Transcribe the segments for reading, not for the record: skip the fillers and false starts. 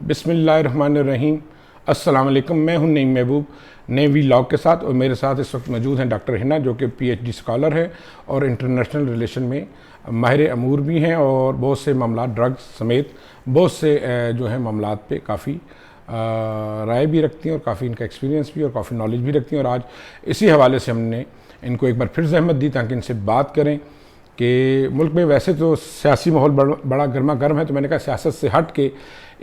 बिस्मिल्लाहिर्रहमानिर्रहीम। अस्सलाम वालेकुम। मैं हूं नईम महबूब नए व्लॉग के साथ, और मेरे साथ इस वक्त मौजूद हैं डॉक्टर हिना, जो कि पीएचडी स्कॉलर है और इंटरनेशनल रिलेशन में माहिर अमूर भी हैं, और बहुत से मामला ड्रग्स समेत बहुत से जो है मामलात पे काफ़ी राय भी रखती हैं, और काफ़ी इनका एक्सपीरियंस भी और काफ़ी नॉलेज भी रखती हैं। और आज इसी हवाले से हमने इनको एक बार फिर जहमत दी ताकि इनसे बात करें कि मुल्क में वैसे तो सियासी माहौल बड़ा गर्मा गर्म है, तो मैंने कहा सियासत से हट के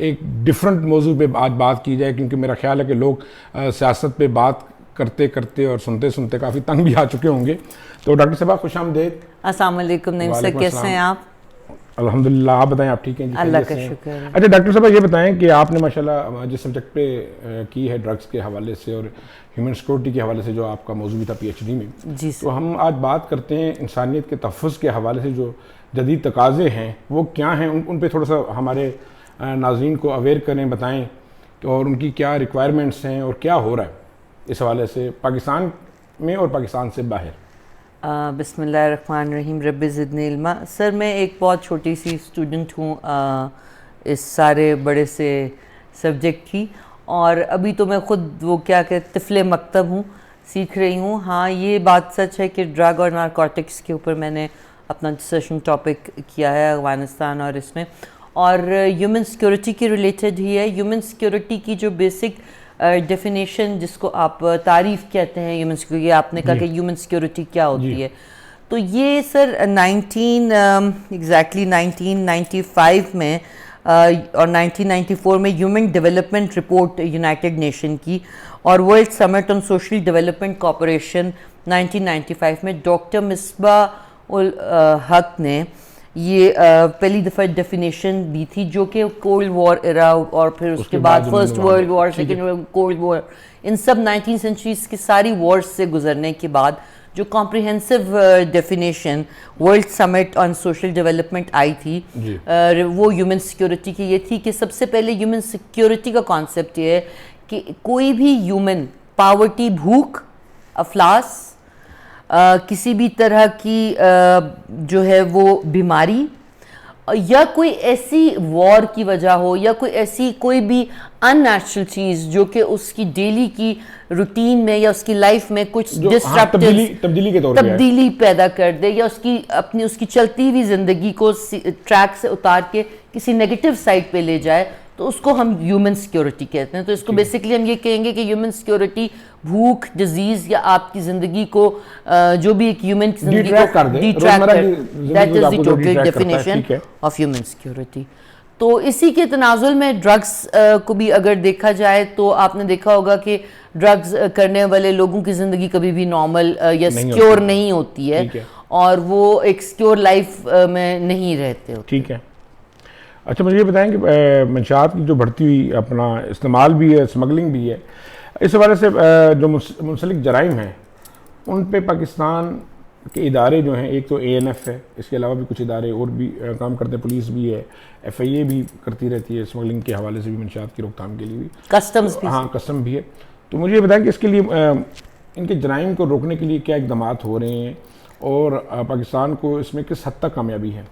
एक डिफरेंट मौजू पे आज बात की जाए, क्योंकि मेरा ख्याल है कि लोग सियासत पे बात करते करते और सुनते सुनते काफ़ी तंग भी आ चुके होंगे। तो डॉक्टर साहब खुशामदीद। अस्सलाम वालेकुम नईम सर, कैसे हैं आप? अल्हम्दुलिल्लाह, आप बताएं, आप ठीक हैं जी? अल्लाह का शुक्र है। अच्छा डॉक्टर साहब, ये बताएं कि आपने माशाल्लाह जिस सब्जेक्ट पे की है ड्रग्स के हवाले से और ह्यूमन सिक्योरिटी के हवाले से, जो आपका मौजू भी था पीएचडी में, जी तो हम आज बात करते हैं इंसानियत के तहफ़्फ़ुज़ के हवाले से जो जदीद तकाज़े हैं वो क्या हैं, उन पर थोड़ा सा हमारे नाज़रीन को अवेयर करें, बताएं और उनकी क्या रिक्वायरमेंट्स हैं और क्या हो रहा है इस हवाले से पाकिस्तान में और पाकिस्तान से बाहर। बिस्मिल्लाहिर्रहमानिर्रहीम, रब्बि ज़िदनी इल्मा। सर, मैं एक बहुत छोटी सी स्टूडेंट हूँ इस सारे बड़े से सब्जेक्ट की, और अभी तो मैं ख़ुद वो क्या कहते तिफ़ले मकतब हूँ, सीख रही हूँ। हाँ, ये बात सच है कि ड्रग और नारकोटिक्स के ऊपर मैंने अपना डिस्कशन टॉपिक किया है अफ़गानिस्तान और इसमें, और ह्यूमन सिक्योरिटी के रिलेटेड ही है। ह्यूमन सिक्योरिटी की जो बेसिक डेफिनेशन जिसको आप तारीफ़ कहते हैं ह्यूमन सिक्योरिटी, आपने कहा कि ह्यूमन सिक्योरिटी क्या होती है, तो ये सर 1995 में और 1994 में human development report United Nation की और world summit on social development cooperation 1995 में डॉक्टर मिसबाह उल हक ने ये पहली दफ़ा डेफिनेशन दी थी, जो कि कोल्ड वॉर एरा और फिर उसके बाद first world war, second cold war, इन सब 19th सेंचुरीज की सारी वॉर्स से गुजरने के बाद जो comprehensive definition world summit on social development आई थी, वो ह्यूमन सिक्योरिटी की ये थी कि सबसे पहले ह्यूमन सिक्योरिटी का कॉन्सेप्ट ये है कि कोई भी ह्यूमन पावर्टी, भूख, अफलास, किसी भी तरह की जो है वो बीमारी, या कोई ऐसी वॉर की वजह हो, या कोई ऐसी कोई भी अननेचुरल चीज़ जो कि उसकी डेली की रूटीन में या उसकी लाइफ में कुछ तब्दीली पैदा कर दे, या उसकी चलती हुई ज़िंदगी को ट्रैक से उतार के किसी नेगेटिव साइड पे ले जाए, तो उसको हम ह्यूमन सिक्योरिटी कहते हैं। तो इसको बेसिकली हम ये कहेंगे कि ह्यूमन सिक्योरिटी भूख, डिजीज़ या आपकी ज़िंदगी को जो भी एक ह्यूमन की ज़िंदगी को डिट्रैक्ट कर, that is the total definition of human security. तो इसी के तनाजुल में ड्रग्स को भी अगर देखा जाए, तो आपने देखा होगा कि ड्रग्स करने वाले लोगों की ज़िंदगी कभी भी नॉर्मल या सिक्योर नहीं होती है, और वो एक सिक्योर लाइफ में नहीं रहते होते। ठीक है। अच्छा, मुझे ये बताएं कि मंशात की जो बढ़ती हुई अपना इस्तेमाल भी है, स्मगलिंग भी है, इस हवाले से जो मुंसलिक जराइम हैं उन पे पाकिस्तान के इदारे जो हैं, एक तो ANF है, इसके अलावा भी कुछ इदारे और भी काम करते हैं, पुलिस भी है, FIA भी करती रहती है स्मगलिंग के हवाले से भी, मंशात की रोकथाम के लिए भी, कस्टम्स भी, हाँ कस्टम भी है। तो मुझे ये बताएं कि इसके लिए इनके जराइम को रोकने के लिए क्या इकदाम हो रहे हैं, और पाकिस्तान को इसमें किस हद तक कामयाबी है?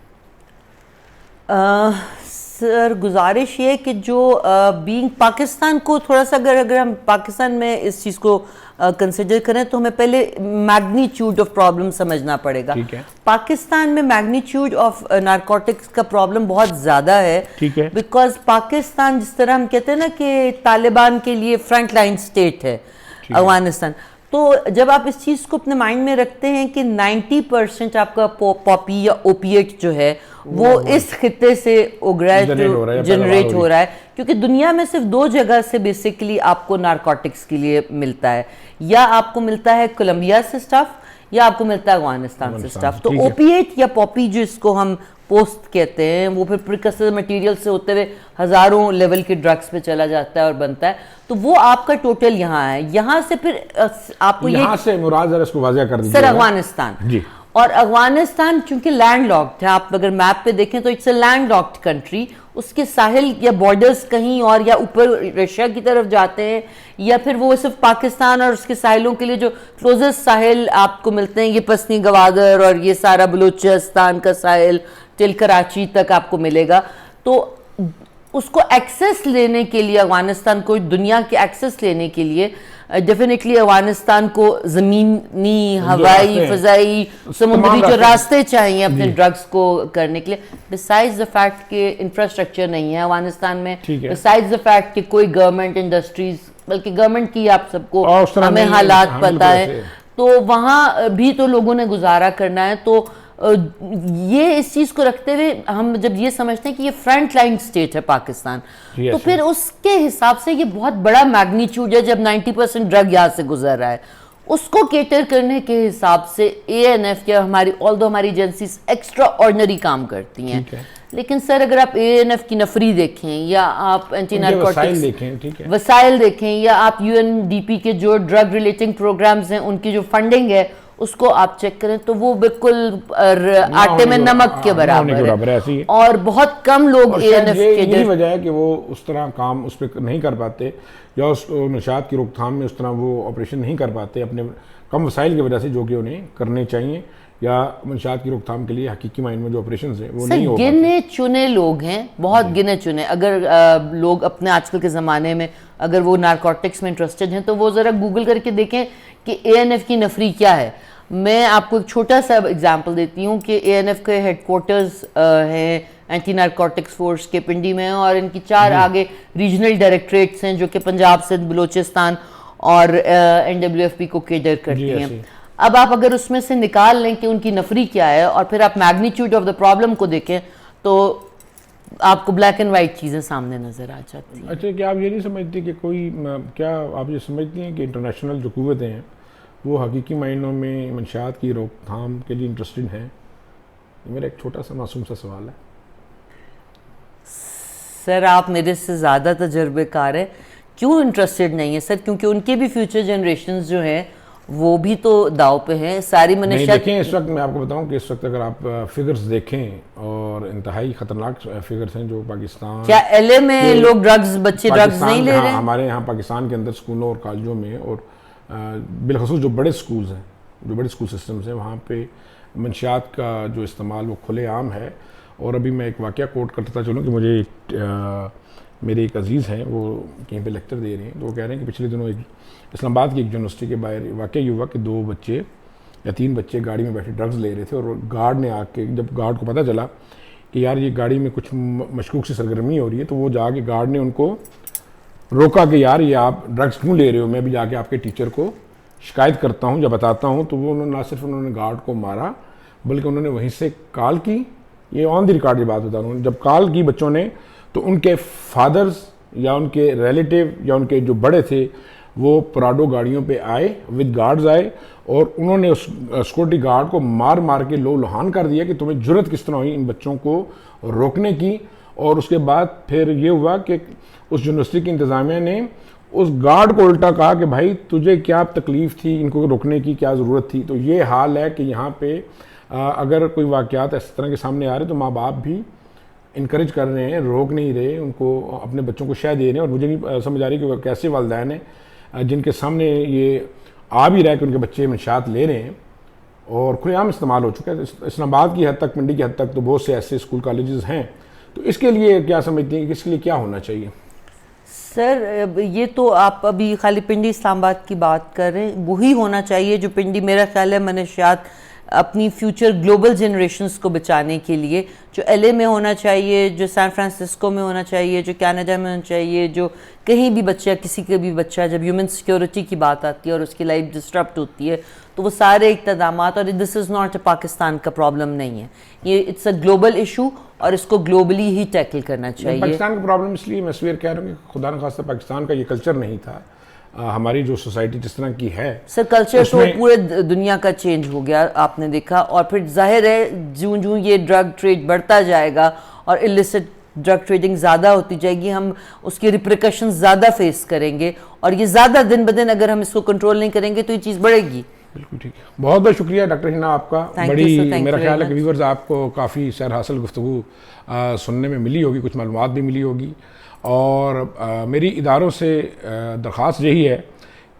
सर, गुजारिश ये कि जो बीइंग पाकिस्तान को थोड़ा सा अगर हम पाकिस्तान में इस चीज़ को कंसिडर करें, तो हमें पहले मैग्नीट्यूड ऑफ प्रॉब्लम समझना पड़ेगा। पाकिस्तान में मैग्नीट्यूड ऑफ नारकोटिक्स का प्रॉब्लम बहुत ज़्यादा है, बिकॉज पाकिस्तान, जिस तरह हम कहते हैं ना कि तालिबान के लिए फ्रंट लाइन स्टेट है अफगानिस्तान, तो जब आप इस चीज़ को अपने माइंड में रखते हैं कि 90% आपका पॉपी या ओपिएट जो है वो इस खित्ते से जनरेट हो रहा है, क्योंकि दुनिया में सिर्फ 2 जगह से बेसिकली आपको नारकोटिक्स के लिए मिलता है, या आपको मिलता है कोलंबिया से स्टफ, या आपको मिलता है अफगानिस्तान से स्टफ। तो ओपिएट या पॉपी जो इसको हम पोस्ट कहते हैं, वो फिर प्रिकसर मटेरियल से होते हुए हज़ारों लेवल के ड्रग्स पे चला जाता है और बनता है। तो वो आपका टोटल यहाँ है। यहाँ से फिर आपको यहाँ से मुराद जरा इसको वाज़ेह कर दीजिए सर, अफगानिस्तान जी। और अफगानिस्तान चूंकि लैंड लॉक्ड है, आप अगर मैप पे देखें तो it's a land locked country, उसके साहिल या बॉर्डर्स कहीं और या ऊपर रशिया की तरफ जाते हैं, या फिर वो सिर्फ पाकिस्तान और उसके साहिलों के लिए जो क्लोजेस्ट साहिल आपको मिलते हैं, ये पसनी गवादर और ये सारा बलूचिस्तान का साहिल टिल कराची तक आपको मिलेगा। तो उसको एक्सेस लेने के लिए अफगानिस्तान को, दुनिया के एक्सेस लेने के लिए डेफिनेटली अफगानिस्तान को ज़मीनी, हवाई, फ़ज़ाई, समुद्री जो रास्ते चाहिए अपने ड्रग्स को करने के लिए। बिसाइड्स द फैक्ट कि इंफ्रास्ट्रक्चर नहीं है अफगानिस्तान में, बिसाइड्स द फैक्ट कि कोई गवर्नमेंट इंडस्ट्रीज, बल्कि गवर्नमेंट की आप सबको हमें हालात पता है, तो वहाँ भी तो लोगों ने गुजारा करना है। तो ये इस चीज़ को रखते हुए हम जब ये समझते हैं कि ये फ्रंट लाइन स्टेट है पाकिस्तान, तो फिर उसके हिसाब से ये बहुत बड़ा मैग्नीट्यूड है। जब 90% ड्रग यहाँ से गुजर रहा है, उसको केटर करने के हिसाब से ANF या हमारी एजेंसीज एक्स्ट्रा ऑर्डिनरी काम करती हैं। लेकिन सर अगर आप ANF की नफरी देखें या आप एंटी नारकोटिक्स वसाइल देखें या आप UNDP के जो ड्रग रिलेटिंग प्रोग्राम्स हैं उनकी जो फंडिंग है उसको आप चेक करें तो वो बिल्कुल आटे में नमक के बराबर है। और बहुत कम लोग ANF के यही वजह है कि वो उस तरह काम उस पर नहीं कर पाते या उस नशात की रोकथाम में उस तरह वो ऑपरेशन नहीं कर पाते अपने कम वसाइल की वजह से, जो कि उन्हें करने चाहिए, या नशात की रोकथाम के लिए हकीकी मायने में जो ऑपरेशन है वो नहीं हो पाते। गिने चुने लोग हैं, बहुत गिने चुने। अगर लोग अपने आजकल के ज़माने में अगर वो नारकोटिक्स में इंटरेस्टेड हैं तो वो ज़रा गूगल करके देखें कि ANF की नफरी क्या है। मैं आपको एक छोटा सा एग्जांपल देती हूँ कि ANF के हेडक्वार्टर्स हैं एंटी नारकोटिक्स फोर्स के पिंडी में, और इनकी 4 आगे रीजनल डायरेक्टरेट्स हैं जो कि पंजाब, सिंध, बलूचिस्तान और NWFP को केडर करती हैं। अब आप अगर उसमें से निकाल लें कि उनकी नफरी क्या है और फिर आप मैग्नीट्यूड ऑफ द प्रॉब्लम को देखें तो आपको ब्लैक एंड वाइट चीज़ें सामने नज़र आ जाती हैं। अच्छा, क्या आप ये नहीं समझती कि क्या आप ये समझती हैं कि इंटरनेशनल जो कुव्वतें हैं वो हकीकी मायनों में मंशियात की रोकथाम के लिए इंटरेस्टेड हैं? मेरा एक छोटा सा मासूम सा सवाल है। सर आप मेरे से ज़्यादा तजर्बेकार है। क्यों इंटरेस्टेड नहीं है सर? क्योंकि उनके भी फ्यूचर जनरेशंस जो हैं वो भी तो दाव पे हैं। सारी मनुष्य देखें, इस वक्त मैं आपको बताऊं कि इस वक्त अगर आप फिगर्स देखें और इंतहाई खतरनाक फिगर्स हैं जो पाकिस्तान, क्या LA में लोग बच्चे ड्रग्स नहीं ले रहे हैं? हमारे यहाँ पाकिस्तान के अंदर स्कूलों और कॉलेजों में और बिलखसूस जो बड़े स्कूल्स हैं, जो बड़े स्कूल सिस्टम्स हैं, वहाँ पे मंशियात का जो इस्तेमाल वो खुलेआम है। और अभी मैं एक वाक़या कोट करता चलूँ कि मुझे मेरे एक अजीज़ हैं वो कहीं पे लेक्चर दे रहे हैं, तो वो कह रहे हैं कि पिछले दिनों एक इस्लामाबाद की एक यूनिवर्सिटी के बाहर वाक़या ये हुआ कि 2 बच्चे या 3 बच्चे गाड़ी में बैठे ड्रग्स ले रहे थे, और गार्ड ने आके, जब गार्ड को पता चला कि यार ये गाड़ी में कुछ मशकूक सी सरगर्मी हो रही है, तो वो जाके गार्ड ने उनको रोका कि यार ये आप ड्रग्स क्यों ले रहे हो, मैं भी जाके आपके टीचर को शिकायत करता हूँ या बताता हूँ। तो वो उन्होंने ना सिर्फ उन्होंने गार्ड को मारा बल्कि उन्होंने वहीं से कॉल की। ये ऑन द रिकॉर्ड की बात बता रहा हूँ। जब कॉल की बच्चों ने तो उनके फादर्स या उनके रिलेटिव या उनके जो बड़े थे वो पराडो गाड़ियों पे आए, विद गार्ड्स आए, और उन्होंने उस सिक्योरिटी गार्ड को मार मार के लो लुहान कर दिया कि तुम्हें जुर्रत किस तरह हुई इन बच्चों को रोकने की। और उसके बाद फिर ये हुआ कि उस यूनिवर्सिटी की इंतज़ामिया ने उस गार्ड को उल्टा कहा कि भाई तुझे क्या तकलीफ़ थी, इनको रोकने की क्या ज़रूरत थी। तो ये हाल है कि यहाँ पे अगर कोई वाक़यात इस तरह के सामने आ रहे तो माँ बाप भी इनकरेज कर रहे हैं, रोक नहीं रहे, उनको अपने बच्चों को शह दे रहे हैं। और मुझे नहीं समझ आ रही कि कैसे वालिदैन हैं जिनके सामने ये आ भी रहा है कि उनके बच्चे मंशियात ले रहे हैं और खुलेआम इस्तेमाल हो चुका है। इस्लामाबाद की हद तक, पिंडी की हद तक तो बहुत से ऐसे स्कूल कॉलेजेस हैं। तो इसके लिए क्या समझती हैं कि इसके लिए क्या होना चाहिए? सर ये तो आप अभी खाली पिंडी इस्लामाबाद की बात कर रहे हैं, वही होना चाहिए जो पिंडी, मेरा ख्याल है मनशियात अपनी फ्यूचर ग्लोबल जनरेशन्स को बचाने के लिए जो LA में होना चाहिए, जो सैन फ्रांसिस्को में होना चाहिए, जो कनाडा में होना चाहिए, जो कहीं भी बच्चा, किसी का भी बच्चा जब ह्यूमन सिक्योरिटी की बात आती है और उसकी लाइफ डिस्टर्ब होती है तो वो सारे इक़दामात, और this is not a Pakistan का प्रॉब्लम नहीं है, ये इट्स अ ग्लोबल इशू और इसको ग्लोबली ही टैकल करना चाहिए। पाकिस्तान का प्रॉब्लम इसलिए मैं सवेर कह रहा हूँ कि खुदा न खास्ता पाकिस्तान का ये कल्चर नहीं था। हमारी जो सोसाइटी जिस तरह की है सर, कल्चर तो पूरे दुनिया का चेंज हो गया, आपने देखा। और फिर जाहिर है जूं जूं ये ड्रग ट्रेड बढ़ता जाएगा और इलिसिट ड्रग ट्रेडिंग ज़्यादा होती जाएगी, हम उसके रिप्रिकॉशंस ज़्यादा फेस करेंगे और ये ज़्यादा दिन ब दिन अगर हम इसको कंट्रोल नहीं करेंगे तो ये चीज़ बढ़ेगी। बिल्कुल ठीक है। बहुत बहुत शुक्रिया डॉक्टर हिना आपका। बड़ी मेरा ख्याल है कि व्यूअर्स आपको काफ़ी सैर हासिल गुफ्तगू सुनने में मिली होगी, कुछ मालूमात भी मिली होगी। और मेरी इदारों से दरख्वास्त यही है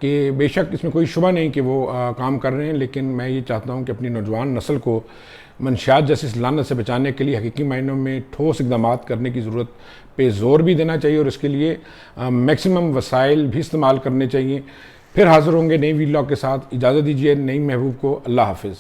कि बेशक इसमें कोई शुबा नहीं कि वो काम कर रहे हैं, लेकिन मैं ये चाहता हूँ कि अपनी नौजवान नस्ल को मंशियात जैसी इस लानत से बचाने के लिए हकीकी मायनों में ठोस इकदाम करने की ज़रूरत पे ज़ोर भी देना चाहिए और इसके लिए मैक्सिमम वसाइल भी इस्तेमाल करने चाहिए। फिर हाज़िर होंगे नई वीलॉग के साथ। इजाज़त दीजिए नईम महबूब को। अल्लाह हाफिज़।